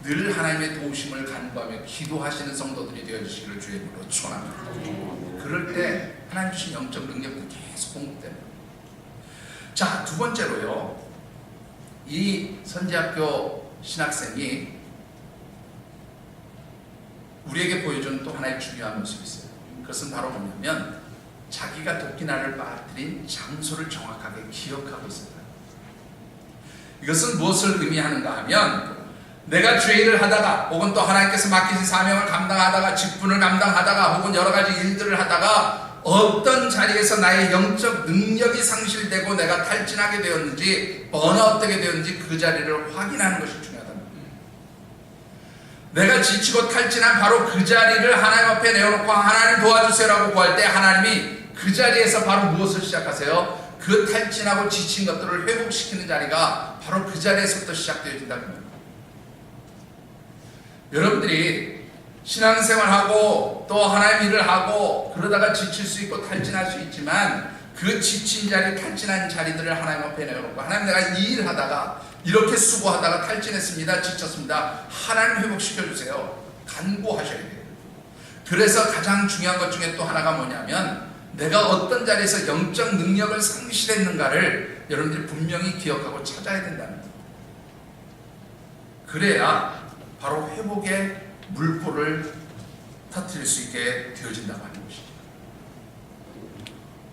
늘 하나님의 도우심을 간구하며 기도하시는 성도들이 되어주시기를 주의 이름으로 축원합니다. 그럴 때 하나님 주신 영적 능력도 계속 공급됩니다. 자, 두 번째로요, 이 선지학교 신학생이 우리에게 보여주는 또 하나의 중요한 모습이 있어요. 그것은 바로 뭐냐면 자기가 도끼날을 빠뜨린 장소를 정확하게 기억하고 있습니다. 이것은 무엇을 의미하는가 하면 내가 죄를 하다가 혹은 또 하나님께서 맡기신 사명을 감당하다가 직분을 감당하다가 혹은 여러 가지 일들을 하다가 어떤 자리에서 나의 영적 능력이 상실되고 내가 탈진하게 되었는지 번아웃되게 되었는지 그 자리를 확인하는 것이 중요하다. 내가 지치고 탈진한 바로 그 자리를 하나님 앞에 내어놓고 하나님 도와주세요라고 구할 때 하나님이 그 자리에서 바로 무엇을 시작하세요? 그 탈진하고 지친 것들을 회복시키는 자리가 바로 그 자리에서부터 시작되어진다는 겁니다. 여러분들이 신앙생활하고 또 하나님 일을 하고 그러다가 지칠 수 있고 탈진할 수 있지만 그 지친 자리, 탈진한 자리들을 하나님 앞에 내어놓고 하나님 내가 이 일을 하다가 이렇게 수고하다가 탈진했습니다. 지쳤습니다. 하나님 회복시켜주세요. 간구하셔야 돼요. 그래서 가장 중요한 것 중에 또 하나가 뭐냐면 내가 어떤 자리에서 영적 능력을 상실했는가를 여러분들이 분명히 기억하고 찾아야 된다는 거예요. 그래야 바로 회복의 물꼬를 터뜨릴 수 있게 되어진다고 하는 것이죠.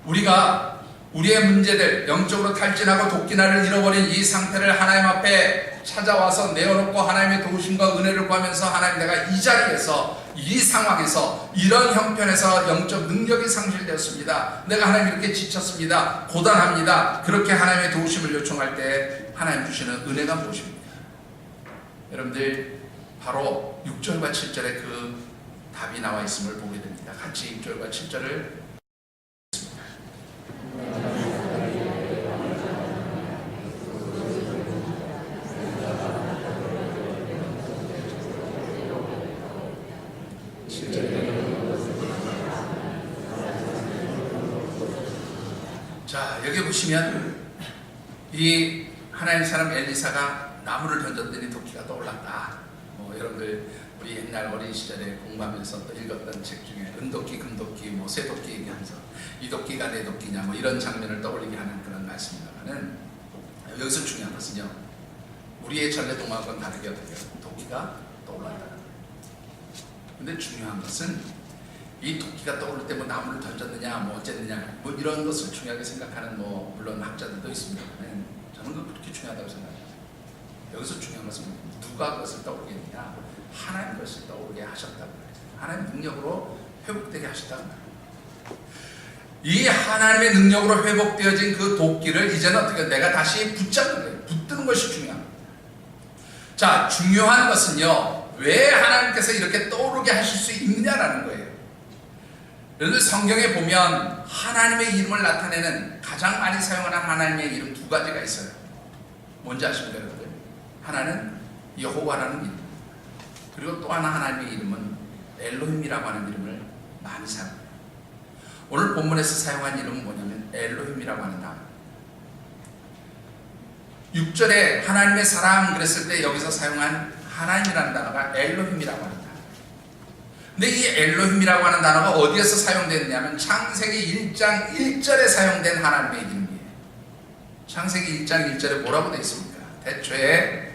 우리가 우리의 문제들, 영적으로 탈진하고 도끼날을 잃어버린 이 상태를 하나님 앞에 찾아와서 내어놓고 하나님의 도우심과 은혜를 구하면서 하나님 내가 이 자리에서 이 상황에서 이런 형편에서 영적 능력이 상실되었습니다. 내가 하나님 이렇게 지쳤습니다. 고단합니다. 그렇게 하나님의 도우심을 요청할 때 하나님 주시는 은혜가 무엇입니까? 여러분들 바로 6절과 7절에 그 답이 나와 있음을 보게 됩니다. 같이 6절과 7절을 자, 여기 보시면 이 하나님의 사람 엘리사가 나무를 던졌더니 도끼가 떠올랐다. 여러분들 우리 옛날 어린 시절에 공부하면서 또 읽었던 책 중에 은도끼, 금도끼, 쇠도끼 얘기하면서 이 도끼가 내 도끼냐 이런 장면을 떠올리게 하는 그런 말씀입니다만은 여기서 중요한 것은요, 우리의 전래동화와는 다르게 어떻게 도끼가 떠올랐다. 근데 중요한 것은 이 도끼가 떠오를 때 나무를 던졌느냐 어쨌느냐 이런 것을 중요하게 생각하는 물론 학자들도 있습니다만 저는 그렇게 중요하다고 생각합니다. 여기서 중요한 것은 누가 그것을 떠오르게 했느냐? 하나님 것을 떠오르게 하셨다는 거예요. 하나님 능력으로 회복되게 하셨다는 거예요. 이 하나님의 능력으로 회복되어진 그 도끼를 이제는 어떻게 내가 다시 붙잡는 거예요. 붙드는 것이 중요합니다. 자, 중요한 것은요, 왜 하나님께서 이렇게 떠오르게 하실 수 있느냐라는 거예요. 여러분 성경에 보면 하나님의 이름을 나타내는 가장 많이 사용하는 하나님의 이름 두 가지가 있어요. 뭔지 아십니까 여러분들? 하나는 여호와라는 이름, 그리고 또 하나 하나님의 이름은 엘로힘이라고 하는 이름을 많이 사용해요. 오늘 본문에서 사용한 이름은 뭐냐면 엘로힘이라고 하는 단어. 6절에 하나님의 사랑 그랬을 때 여기서 사용한 하나님이라는 단어가 엘로힘이라고 하는 단어. 근데 이 엘로힘이라고 하는 단어가 어디에서 사용됐냐면 창세기 1장 1절에 사용된 하나님의 이름이에요. 창세기 1장 1절에 뭐라고 되어 있습니까? 태초에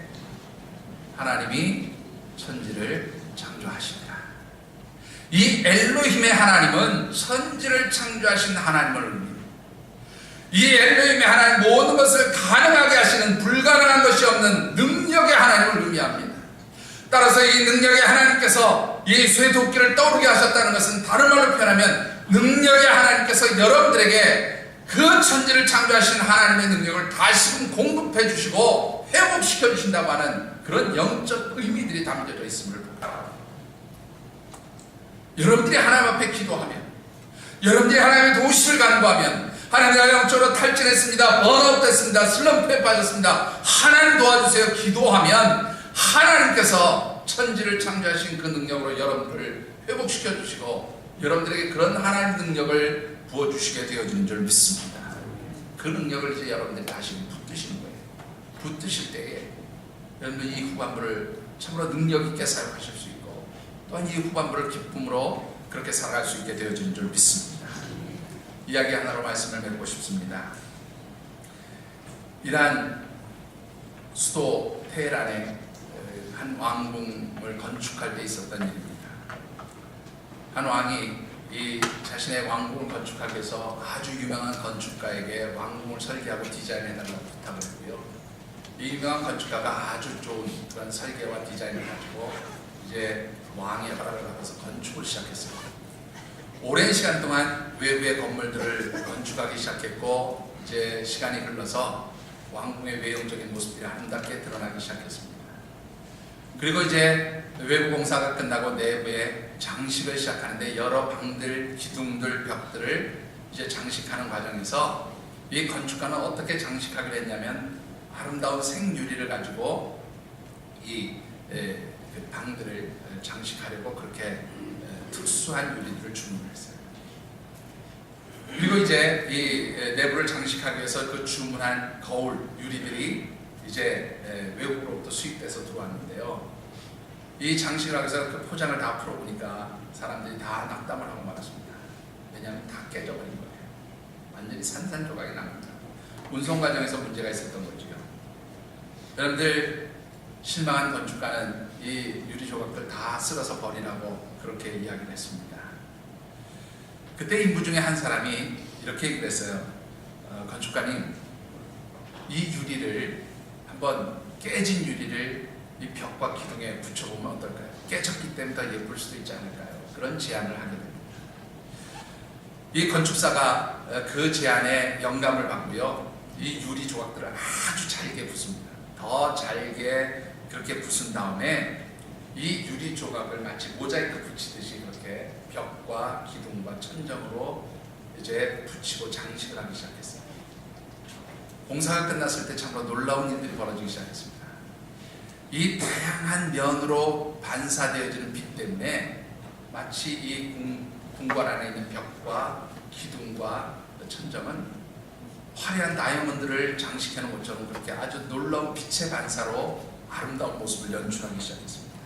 하나님이 천지를 창조하십니다. 이 엘로힘의 하나님은 천지를 창조하신 하나님을 의미합니다. 이 엘로힘의 하나님 모든 것을 가능하게 하시는 불가능한 것이 없는 능력의 하나님을 의미합니다. 따라서 이 능력의 하나님께서 하나님께서 이 쇠도끼를 떠오르게 하셨다는 것은 다른 말로 표현하면 능력의 하나님께서 여러분들에게 그 천지를 창조하신 하나님의 능력을 다시금 공급해 주시고 회복시켜 주신다고 하는 그런 영적 의미들이 담겨져 있음을 봅니다. 여러분들이 하나님 앞에 기도하면, 여러분들이 하나님의 도우심을 간구하면, 하나님과 영적으로 탈진했습니다, 번아웃 됐습니다, 슬럼프에 빠졌습니다, 하나님 도와주세요 기도하면 하나님께서 천지를 창조하신 그 능력으로 여러분들을 회복시켜 주시고 여러분들에게 그런 하나님 능력을 부어주시게 되어지는 줄 믿습니다. 그 능력을 이제 여러분들이 다시 붙드시는 거예요. 붙드실 때에 여러분들 이 후반부를 참으로 능력 있게 사용하실 수 있고 또한 이 후반부를 기쁨으로 그렇게 살아갈 수 있게 되어지는 줄 믿습니다. 이야기 하나로 말씀을 맺고 싶습니다. 이란 수도 테헤란에 한 왕궁을 건축할 때 있었던 일입니다. 한 왕이 이 자신의 왕궁을 건축하기 위해서 아주 유명한 건축가에게 왕궁을 설계하고 디자인해달라고 부탁을 했고요. 이 유명한 건축가가 아주 좋은 그런 설계와 디자인을 가지고 이제 왕의 허락을 받아서 건축을 시작했습니다. 오랜 시간 동안 외부의 건물들을 건축하기 시작했고 이제 시간이 흘러서 왕궁의 외형적인 모습들이 아름답게 드러나기 시작했습니다. 그리고 이제 외부 공사가 끝나고 내부에 장식을 시작하는데 여러 방들, 기둥들, 벽들을 이제 장식하는 과정에서 이 건축가는 어떻게 장식하기로 했냐면 아름다운 생유리를 가지고 이 방들을 장식하려고 그렇게 특수한 유리들을 주문했어요. 그리고 이제 이 내부를 장식하기 위해서 그 주문한 거울 유리들이 이제 외국으로부터 수입돼서 들어왔는데요. 이 장식을 하기 위해서 그 포장을 다 풀어보니까 사람들이 다 낙담을 하고 말았습니다. 왜냐하면 다 깨져버린 거예요. 완전히 산산조각이 납니다. 운송 과정에서 문제가 있었던 거죠. 여러분들 실망한 건축가는 이 유리 조각들 다 쓸어서 버리라고 그렇게 이야기를 했습니다. 그때 인부 중에 한 사람이 이렇게 얘기를 했어요. 건축가님, 이 유리를 한번 깨진 유리를 이 벽과 기둥에 붙여보면 어떨까요? 깨졌기 때문에 더 예쁠 수도 있지 않을까요? 그런 제안을 하게 됩니다. 이 건축사가 그 제안에 영감을 받고요. 이 유리 조각들을 아주 잘게 붓습니다. 더 잘게 그렇게 붓은 다음에 이 유리 조각을 마치 모자이크 붙이듯이 그렇게 벽과 기둥과 천정으로 이제 붙이고 장식을 하기 시작했어요. 공사가 끝났을 때 참으로 놀라운 일들이 벌어지기 시작했습니다. 이 다양한 면으로 반사되어지는 빛 때문에 마치 이 궁궐 안에 있는 벽과 기둥과 천정은 화려한 다이아몬드를 장식해 놓은 것처럼 그렇게 아주 놀라운 빛의 반사로 아름다운 모습을 연출하기 시작했습니다.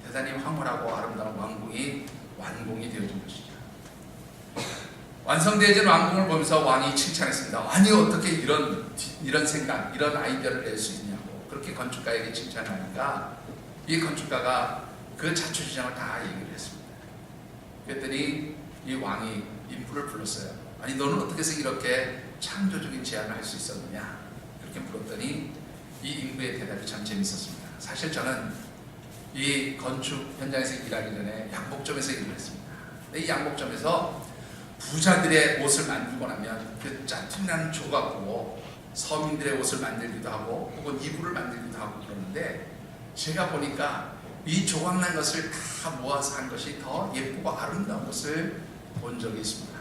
대단히 황홀하고 아름다운 왕궁이 완공이 되어진 것이죠. 완성되어진 왕궁을 보면서 왕이 칭찬했습니다. 아니 어떻게 이런 생각, 이런 아이디어를 낼 수 있냐고 그렇게 건축가에게 칭찬하니까 이 건축가가 그 자초지장을 다 얘기를 했습니다. 그랬더니 이 왕이 인부를 불렀어요. 아니 너는 어떻게 해서 이렇게 창조적인 제안을 할 수 있었느냐 그렇게 물었더니 이 인부의 대답이 참 재밌었습니다. 사실 저는 이 건축 현장에서 일하기 전에 양복점에서 일을 했습니다. 이 양복점에서 부자들의 옷을 만들고 나면 그 짜증나는 조각으로 서민들의 옷을 만들기도 하고 혹은 이불을 만들기도 하고 그러는데 제가 보니까 이 조각난 것을 다 모아서 한 것이 더 예쁘고 아름다운 것을 본 적이 있습니다.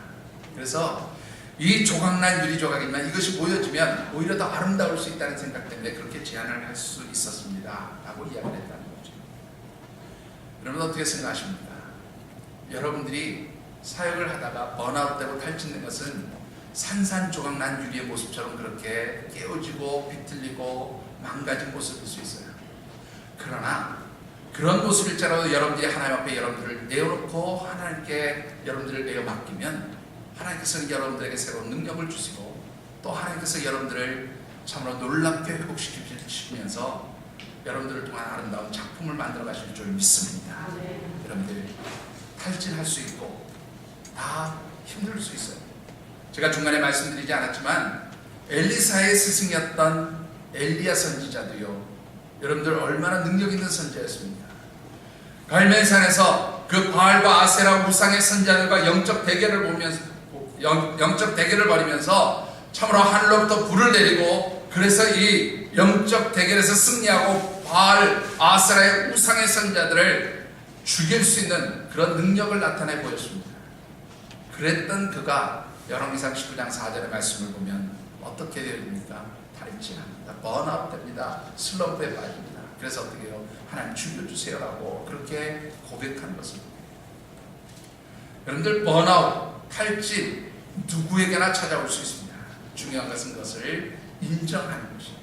그래서 이 조각난 유리 조각이지만 이것이 모여지면 오히려 더 아름다울 수 있다는 생각 때문에 그렇게 제안을 할 수 있었습니다 라고 이야기를 했다는 거죠. 여러분 어떻게 생각하십니까? 여러분들이 사역을 하다가 번아웃되고 탈진된 것은 산산조각난 유리의 모습처럼 그렇게 깨어지고 비틀리고 망가진 모습일 수 있어요. 그러나 그런 모습일지라도 여러분들이 하나님 앞에 여러분들을 내어놓고 하나님께 여러분들을 내어 맡기면 하나님께서는 여러분들에게 새로운 능력을 주시고 또 하나님께서 여러분들을 참으로 놀랍게 회복시키면서 여러분들을 통한 아름다운 작품을 만들어 가실 줄 믿습니다. 여러분들 탈진할 수 있고 다 힘들 수 있어요. 제가 중간에 말씀드리지 않았지만 엘리사의 스승이었던 엘리야 선지자도요 여러분들 얼마나 능력 있는 선지자였습니까? 갈멜산에서 그 바알과 아세라 우상의 선자들과 영적 대결을 벌이면서 참으로 하늘로부터 불을 내리고, 그래서 이 영적 대결에서 승리하고 바알 아세라의 우상의 선자들을 죽일 수 있는 그런 능력을 나타내 보였습니다. 그랬던 그가 열왕기상 19장 4절의 말씀을 보면 어떻게 됩니까? 탈진합니다. 번아웃 됩니다. 슬럼프에 빠집니다. 그래서 어떻게 해요? 하나님 죽여주세요라고 그렇게 고백하는 것입니다. 여러분들, 번아웃, 탈진 누구에게나 찾아올 수 있습니다. 중요한 것은 그것을 인정하는 것입니다.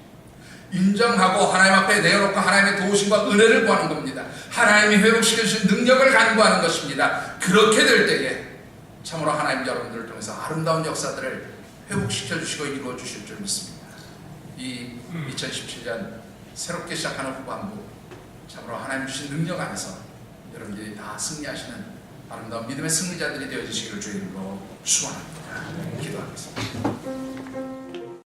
인정하고 하나님 앞에 내어놓고 하나님의 도우심과 은혜를 구하는 겁니다. 하나님이 회복시켜 주신 능력을 간구하는 것입니다. 그렇게 될 때에 참으로 하나님 여러분들을 통해서 아름다운 역사들을 회복시켜 주시고 이루어 주실 줄 믿습니다. 이 2017년 새롭게 시작하는 후반부, 참으로 하나님 주신 능력 안에서 여러분들이 다 승리하시는 아름다운 믿음의 승리자들이 되어주시기를 주의 이름으로 축원합니다. 기도하겠습니다.